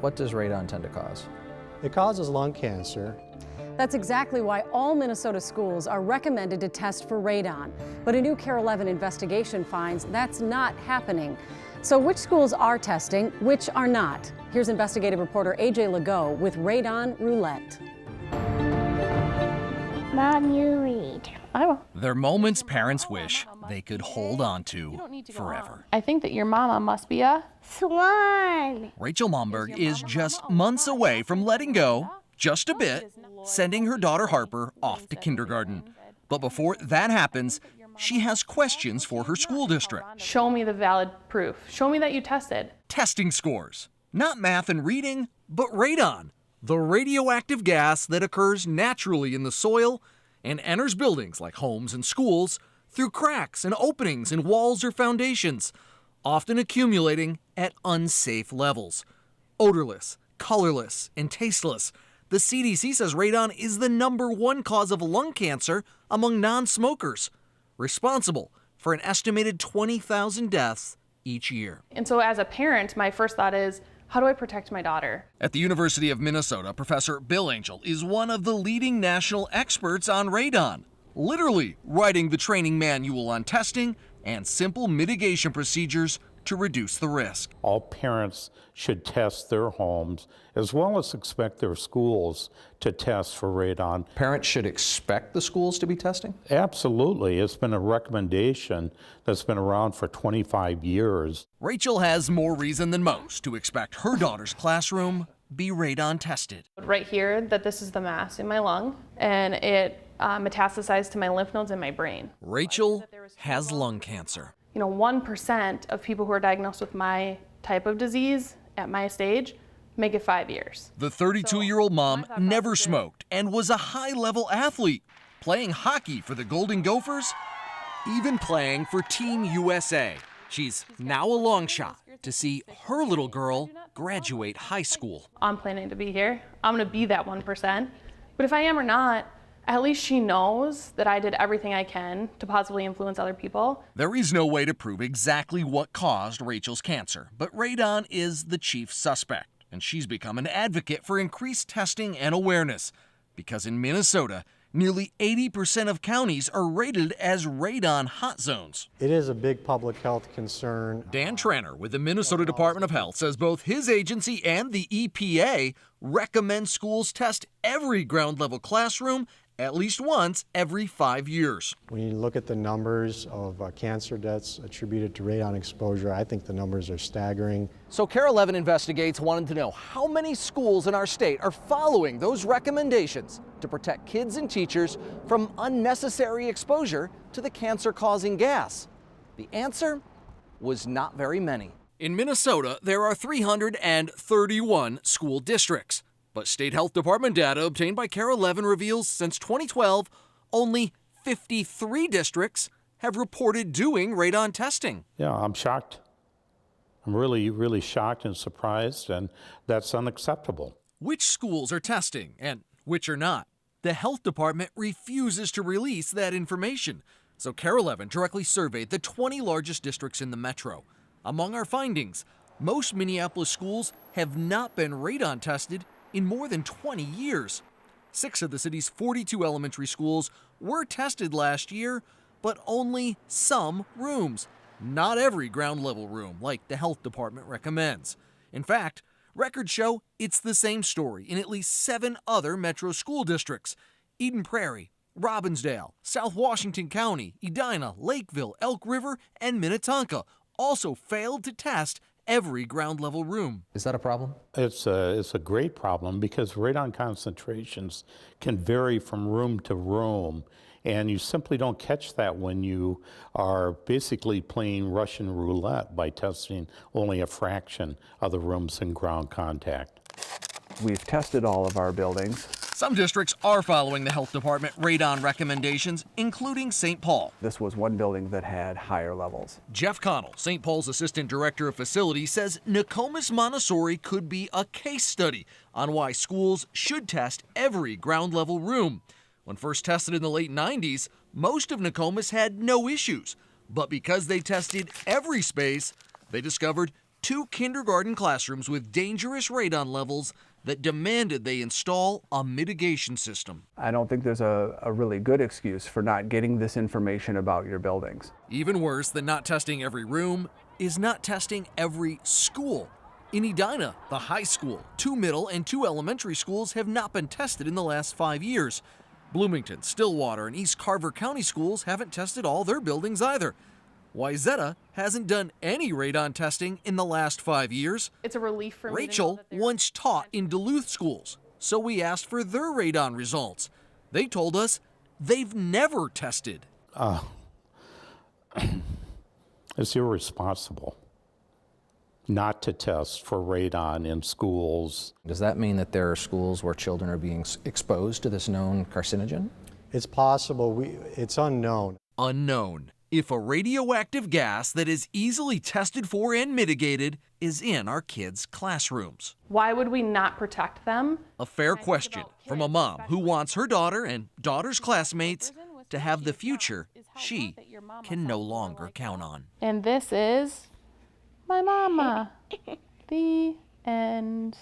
What does radon tend to cause? It causes lung cancer. That's exactly why all Minnesota schools are recommended to test for radon. But a new KARE 11 investigation finds that's not happening. So which schools are testing, which are not? Here's investigative reporter AJ Legault with Radon Roulette. Mom, you read. I will. They're moments parents wish they could hold on to forever. I think that your mama must be a Swan. Rachel Momberg is just months away from letting go, just a bit, sending her daughter Harper off to kindergarten. But before that happens, she has questions for her school district. Show me the valid proof. Show me that you tested. Testing scores. Not math and reading, but radon, the radioactive gas that occurs naturally in the soil and enters buildings like homes and schools through cracks and openings in walls or foundations, often accumulating at unsafe levels. Odorless, colorless, and tasteless, the CDC says radon is the #1 cause of lung cancer among non-smokers, responsible for an estimated 20,000 deaths each year. And so as a parent, my first thought is, how do I protect my daughter? At the University of Minnesota, Professor Bill Angel is one of the leading national experts on radon, literally writing the training manual on testing and simple mitigation procedures to reduce the risk. All parents should test their homes as well as expect their schools to test for radon. Parents should expect the schools to be testing? Absolutely. It's been a recommendation that's been around for 25 years. Rachel has more reason than most to expect her daughter's classroom be radon tested. Right here, that this is the mass in my lung, and it metastasized to my lymph nodes in my brain. Rachel has lung cancer. 1% of people who are diagnosed with my type of disease at my stage make it 5 years. The 32-year-old mom never smoked and was a high-level athlete, playing hockey for the Golden Gophers, even playing for Team USA. She's now a long shot to see her little girl graduate high school. I'm planning to be here. I'm going to be that 1%. But if I am or not, at least she knows that I did everything I can to positively influence other people. There is no way to prove exactly what caused Rachel's cancer, but radon is the chief suspect, and she's become an advocate for increased testing and awareness. Because in Minnesota, nearly 80% of counties are rated as radon hot zones. It is a big public health concern. Dan Tranner with the Minnesota Department of Health says both his agency and the EPA recommend schools test every ground-level classroom at least once every 5 years. When you look at the numbers of cancer deaths attributed to radon exposure, I think the numbers are staggering. So KARE 11 Investigates wanted to know how many schools in our state are following those recommendations to protect kids and teachers from unnecessary exposure to the cancer-causing gas. The answer was not very many. In Minnesota, there are 331 school districts. But state health department data obtained by KARE 11 reveals since 2012, only 53 districts have reported doing radon testing. Yeah, I'm shocked. I'm really, really shocked and surprised, and that's unacceptable. Which schools are testing and which are not? The health department refuses to release that information. So KARE 11 directly surveyed the 20 largest districts in the metro. Among our findings, most Minneapolis schools have not been radon tested in more than 20 years. 6 of the city's 42 elementary schools were tested last year, but only some rooms. Not every ground level room, like the health department recommends. In fact, records show it's the same story in at least 7 other metro school districts. Eden Prairie, Robbinsdale, South Washington County, Edina, Lakeville, Elk River, and Minnetonka also failed to test every ground level room. Is that a problem? It's a great problem because radon concentrations can vary from room to room, and you simply don't catch that when you are basically playing Russian roulette by testing only a fraction of the rooms in ground contact. We've tested all of our buildings. Some districts are following the health department radon recommendations, including St. Paul. This was one building that had higher levels. Jeff Connell, St. Paul's Assistant Director of Facilities, says Nokomis Montessori could be a case study on why schools should test every ground level room. When first tested in the late 90s, most of Nokomis had no issues. But because they tested every space, they discovered 2 kindergarten classrooms with dangerous radon levels that demanded they install a mitigation system. I don't think there's a really good excuse for not getting this information about your buildings. Even worse than not testing every room is not testing every school. In Edina, the high school, 2 middle and 2 elementary schools have not been tested in the last 5 years. Bloomington, Stillwater, and East Carver County schools haven't tested all their buildings either. Wayzata hasn't done any radon testing in the last 5 years. It's a relief for me. Rachel once taught in Duluth schools, so we asked for their radon results. They told us they've never tested. It's irresponsible not to test for radon in schools. Does that mean that there are schools where children are being exposed to this known carcinogen? It's possible. It's unknown. Unknown if a radioactive gas that is easily tested for and mitigated is in our kids' classrooms. Why would we not protect them? A fair question from a mom who wants her daughter and daughter's classmates to have the future she can no longer count on. And this is my mama. The end.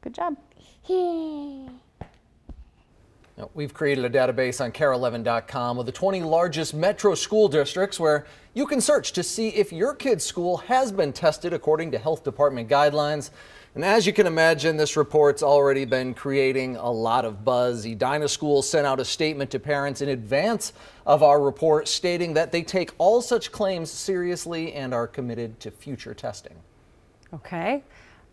Good job. Now, we've created a database on care11.com of the 20 largest metro school districts where you can search to see if your kid's school has been tested according to health department guidelines. And as you can imagine, this report's already been creating a lot of buzz. Edina Schools sent out a statement to parents in advance of our report stating that they take all such claims seriously and are committed to future testing. Okay.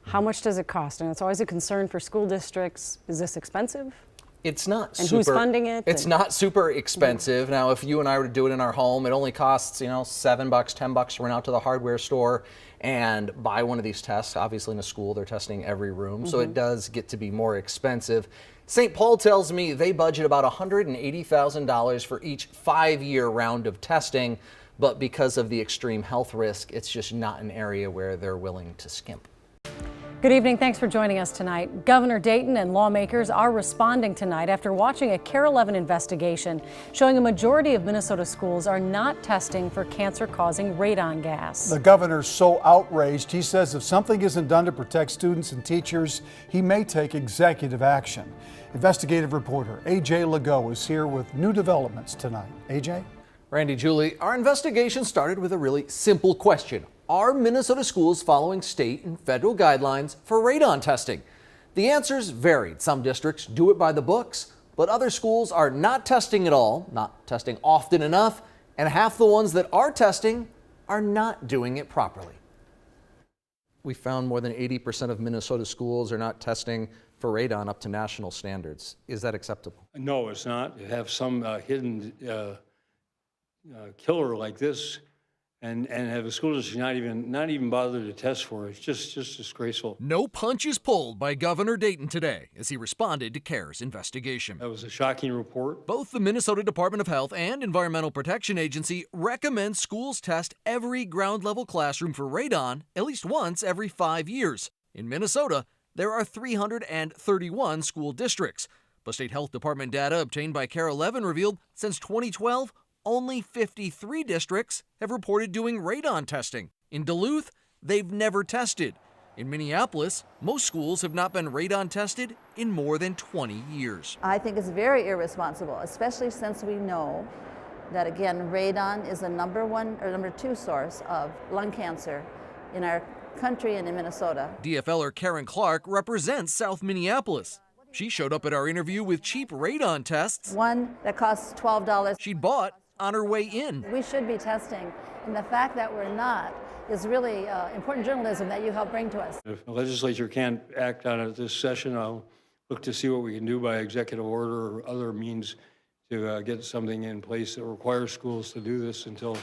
How much does it cost? And it's always a concern for school districts. Is this expensive? It's not and super, who's funding it? It's not super expensive. Now, if you and I were to do it in our home, it only costs, $7, $10 to run out to the hardware store and buy one of these tests. Obviously, in a school, they're testing every room, so it does get to be more expensive. St. Paul tells me they budget about $180,000 for each 5-year round of testing, but because of the extreme health risk, it's just not an area where they're willing to skimp. Good evening. Thanks for joining us tonight. Governor Dayton and lawmakers are responding tonight after watching a Care 11 investigation showing a majority of Minnesota schools are not testing for cancer-causing radon gas. The governor's so outraged, he says if something isn't done to protect students and teachers, he may take executive action. Investigative reporter AJ Legault is here with new developments tonight. AJ? Randy, Julie, our investigation started with a really simple question. Are Minnesota schools following state and federal guidelines for radon testing? The answers varied. Some districts do it by the books, but other schools are not testing at all, not testing often enough, and half the ones that are testing are not doing it properly. We found more than 80% of Minnesota schools are not testing for radon up to national standards. Is that acceptable? No, it's not. You have some hidden killer like this and have a school district not even bother to test for it. It's just disgraceful. No punches pulled by Governor Dayton today as he responded to CARE's investigation. That was a shocking report. Both the Minnesota Department of Health and Environmental Protection Agency recommend schools test every ground level classroom for radon at least once every 5 years. In Minnesota, there are 331 school districts, but state health department data obtained by Care 11 revealed since 2012, only 53 districts have reported doing radon testing. In Duluth, they've never tested. In Minneapolis, most schools have not been radon tested in more than 20 years. I think it's very irresponsible, especially since we know that, again, radon is the number 1 or number 2 source of lung cancer in our country and in Minnesota. DFLer Karen Clark represents South Minneapolis. She showed up at our interview with cheap radon tests. One that costs $12. She'd bought on her way in. We should be testing, and the fact that we're not is really important journalism that you help bring to us. If the legislature can't act on it this session, I'll look to see what we can do by executive order or other means to get something in place that requires schools to do this until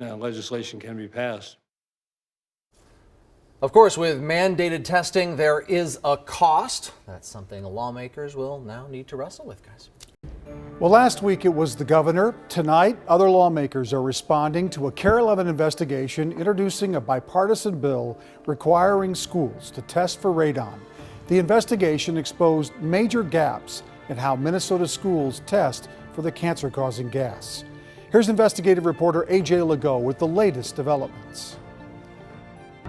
legislation can be passed. Of course, with mandated testing, there is a cost. That's something lawmakers will now need to wrestle with, guys. Well, last week it was the governor. Tonight, other lawmakers are responding to a Care 11 investigation introducing a bipartisan bill requiring schools to test for radon. The investigation exposed major gaps in how Minnesota schools test for the cancer-causing gas. Here's investigative reporter AJ Legault with the latest developments.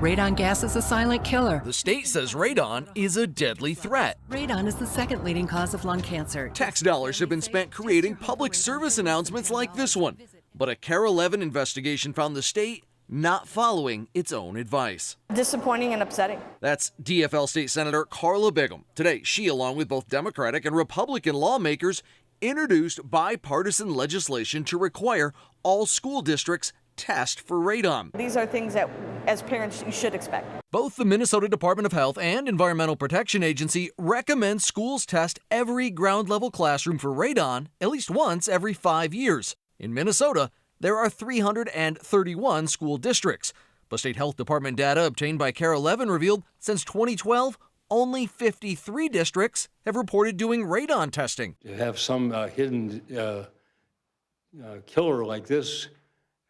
Radon gas is a silent killer. The state says radon is a deadly threat. Radon is the second leading cause of lung cancer. Tax dollars have been spent creating public service announcements like this one. But a KARE 11 investigation found the state not following its own advice. Disappointing and upsetting. That's DFL State Senator Carla Bigham. Today, she, along with both Democratic and Republican lawmakers, introduced bipartisan legislation to require all school districts test for radon. These are things that, as parents, you should expect. Both the Minnesota Department of Health and Environmental Protection Agency recommend schools test every ground-level classroom for radon at least once every 5 years. In Minnesota, there are 331 school districts, but state health department data obtained by KARE 11 revealed since 2012, only 53 districts have reported doing radon testing. To have some hidden killer like this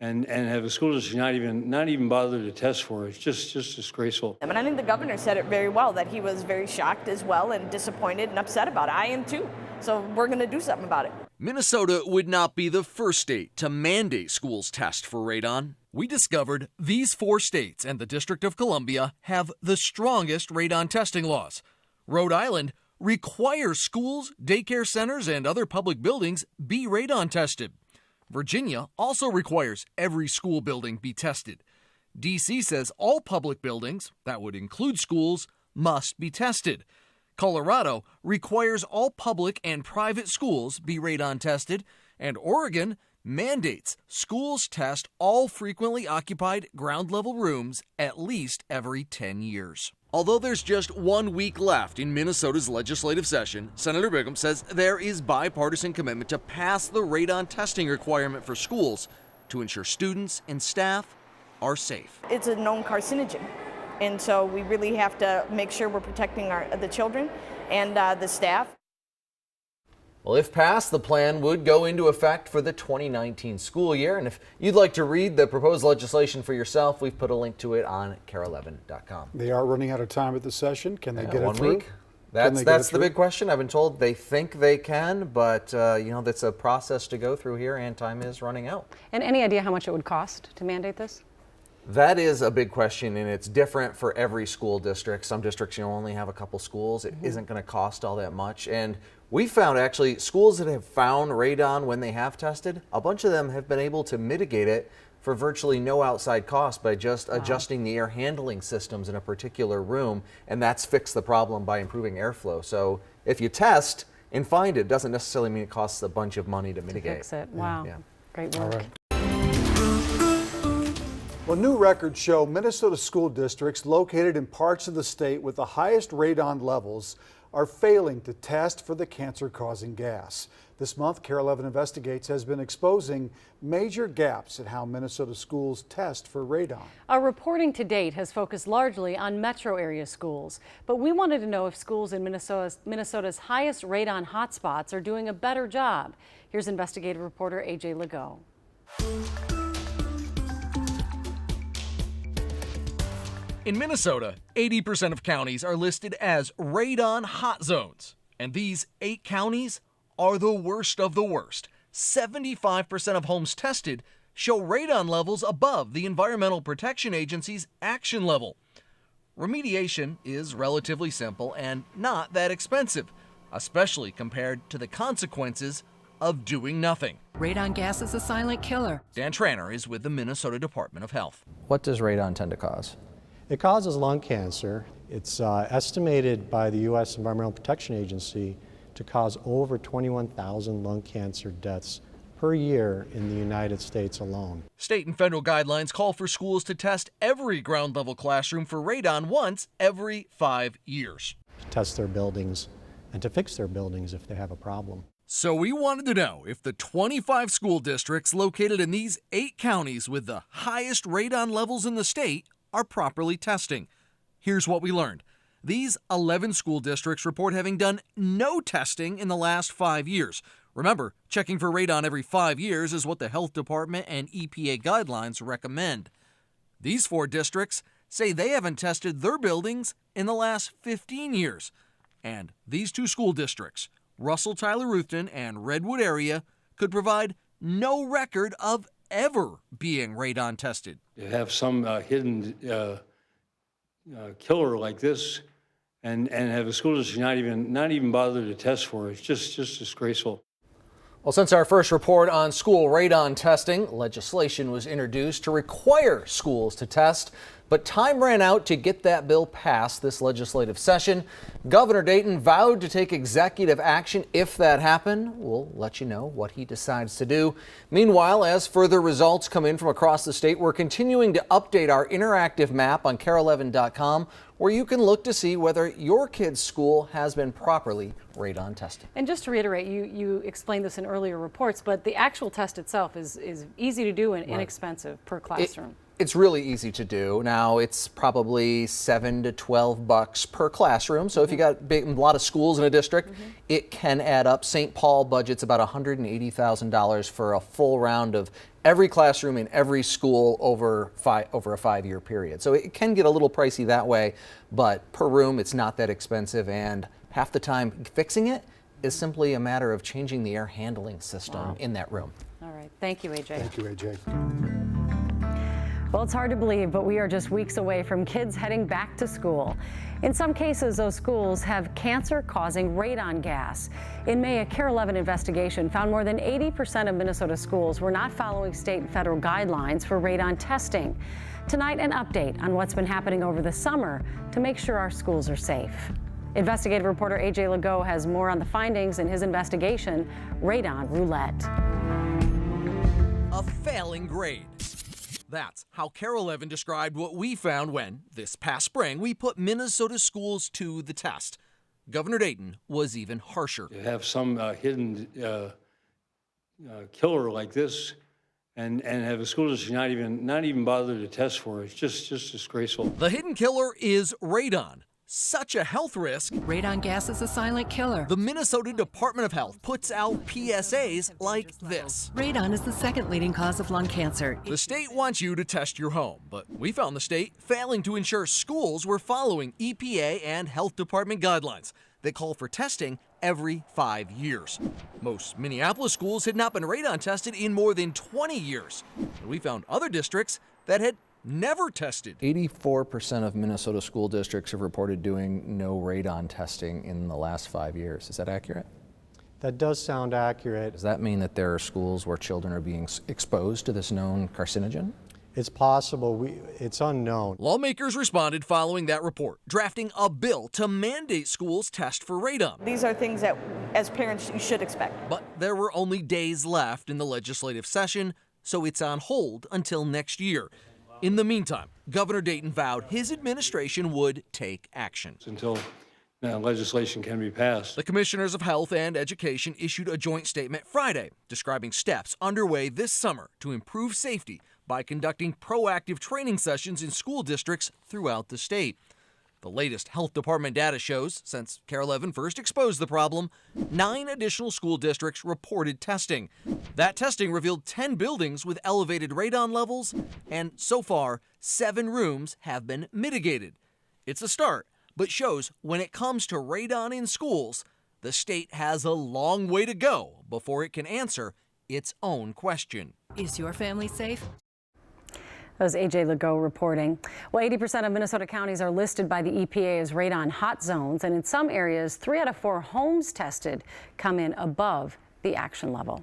and have a school district not even bother to test for it, it's just disgraceful. And I think the governor said it very well, that he was very shocked as well and disappointed and upset about it. I am too. So we're going to do something about it. Minnesota would not be the first state to mandate schools test for radon. We discovered these 4 states and the District of Columbia have the strongest radon testing laws. Rhode Island requires schools, daycare centers, and other public buildings be radon tested. Virginia also requires every school building be tested. D.C. says all public buildings, that would include schools, must be tested. Colorado requires all public and private schools be radon tested, and Oregon mandates schools test all frequently occupied ground-level rooms at least every 10 years. Although there's just 1 week left in Minnesota's legislative session, Senator Bigham says there is bipartisan commitment to pass the radon testing requirement for schools to ensure students and staff are safe. It's a known carcinogen. And so we really have to make sure we're protecting the children and the staff. Well, if passed, the plan would go into effect for the 2019 school year. And if you'd like to read the proposed legislation for yourself, we've put a link to it on KARE11.com. They are running out of time at the session. Can they get it 1 through? week? That's the big question. I've been told they think they can, but that's a process to go through here, and time is running out. And any idea how much it would cost to mandate this? That is a big question, and it's different for every school district. Some districts only have a couple schools. It isn't going to cost all that much. And we found actually schools that have found radon when they have tested, a bunch of them have been able to mitigate it for virtually no outside cost by just adjusting the air handling systems in a particular room, and that's fixed the problem by improving airflow. So if you test and find it, doesn't necessarily mean it costs a bunch of money to mitigate. To fix it. Wow. Yeah. Great work. All right. Well, new records show Minnesota school districts located in parts of the state with the highest radon levels are failing to test for the cancer-causing gas. This month, KARE 11 Investigates has been exposing major gaps in how Minnesota schools test for radon. Our reporting to date has focused largely on metro area schools, but we wanted to know if schools in Minnesota's highest radon hotspots are doing a better job. Here's investigative reporter AJ Legault. In Minnesota, 80% of counties are listed as radon hot zones, and these 8 counties are the worst of the worst. 75% of homes tested show radon levels above the Environmental Protection Agency's action level. Remediation is relatively simple and not that expensive, especially compared to the consequences of doing nothing. Radon gas is a silent killer. Dan Tranter is with the Minnesota Department of Health. What does radon tend to cause? It causes lung cancer. It's estimated by the U.S. Environmental Protection Agency to cause over 21,000 lung cancer deaths per year in the United States alone. State and federal guidelines call for schools to test every ground-level classroom for radon once every 5 years. To test their buildings and to fix their buildings if they have a problem. So we wanted to know if the 25 school districts located in these 8 counties with the highest radon levels in the state are properly testing. Here's what we learned. These 11 school districts report having done no testing in the last 5 years. Remember, checking for radon every 5 years is what the health department and EPA guidelines recommend. These 4 districts say they haven't tested their buildings in the last 15 years. And these 2 school districts, Russell Tyler Ruthven and Redwood area, could provide no record of ever being radon tested. To have some hidden killer like this and have a school district not even bother to test for it. It's just disgraceful. Well, since our first report on school radon testing, legislation was introduced to require schools to test, but time ran out to get that bill passed this legislative session. Governor Dayton vowed to take executive action if that happened. We'll let you know what he decides to do. Meanwhile, as further results come in from across the state, we're continuing to update our interactive map on KARE11.com, where you can look to see whether your kid's school has been properly radon tested. And just to reiterate, you explained this in earlier reports, but the actual test itself is easy to do and inexpensive per classroom. It's really easy to do. Now it's probably $7 to $12 per classroom. So if you got a lot of schools in a district, it can add up. St. Paul budgets about $180,000 for a full round of every classroom in every school over a 5-year period. So it can get a little pricey that way, but per room it's not that expensive, and half the time fixing it is simply a matter of changing the air handling system in that room. All right, thank you, AJ. Thank you, AJ. Well, it's hard to believe, but we are just weeks away from kids heading back to school. In some cases, those schools have cancer-causing radon gas. In May, a KARE11 investigation found more than 80% of Minnesota schools were not following state and federal guidelines for radon testing. Tonight, an update on what's been happening over the summer to make sure our schools are safe. Investigative reporter AJ Legault has more on the findings in his investigation, Radon Roulette. A failing grade. That's how KARE11 described what we found when, this past spring, we put Minnesota schools to the test. Governor Dayton was even harsher. To have some hidden killer like this and have a school district not even bother to test for it. It's just disgraceful. The hidden killer is radon. Such a health risk. Radon gas is a silent killer. The Minnesota Department of Health puts out PSAs like this. Radon is the second leading cause of lung cancer. The state wants you to test your home, but we found the state failing to ensure schools were following EPA and health department guidelines that call for testing every 5 years. Most Minneapolis schools had not been radon tested in more than 20 years. And we found other districts that had never tested. 84% of Minnesota school districts have reported doing no radon testing in the last 5 years. Is that accurate? That does sound accurate. Does that mean that there are schools where children are being exposed to this known carcinogen? It's possible. It's unknown. Lawmakers responded following that report, drafting a bill to mandate schools test for radon. These are things that, as parents, you should expect. But there were only days left in the legislative session, so it's on hold until next year. In the meantime, Governor Dayton vowed his administration would take action. Until legislation can be passed. The Commissioners of Health and Education issued a joint statement Friday describing steps underway this summer to improve safety by conducting proactive training sessions in school districts throughout the state. The latest health department data shows, since KARE11 first exposed the problem, 9 additional school districts reported testing. That testing revealed 10 buildings with elevated radon levels, and so far, 7 rooms have been mitigated. It's a start, but shows when it comes to radon in schools, the state has a long way to go before it can answer its own question. Is your family safe? That was AJ Legault reporting. Well, 80% of Minnesota counties are listed by the EPA as radon hot zones, and in some areas, 3 out of 4 homes tested come in above the action level.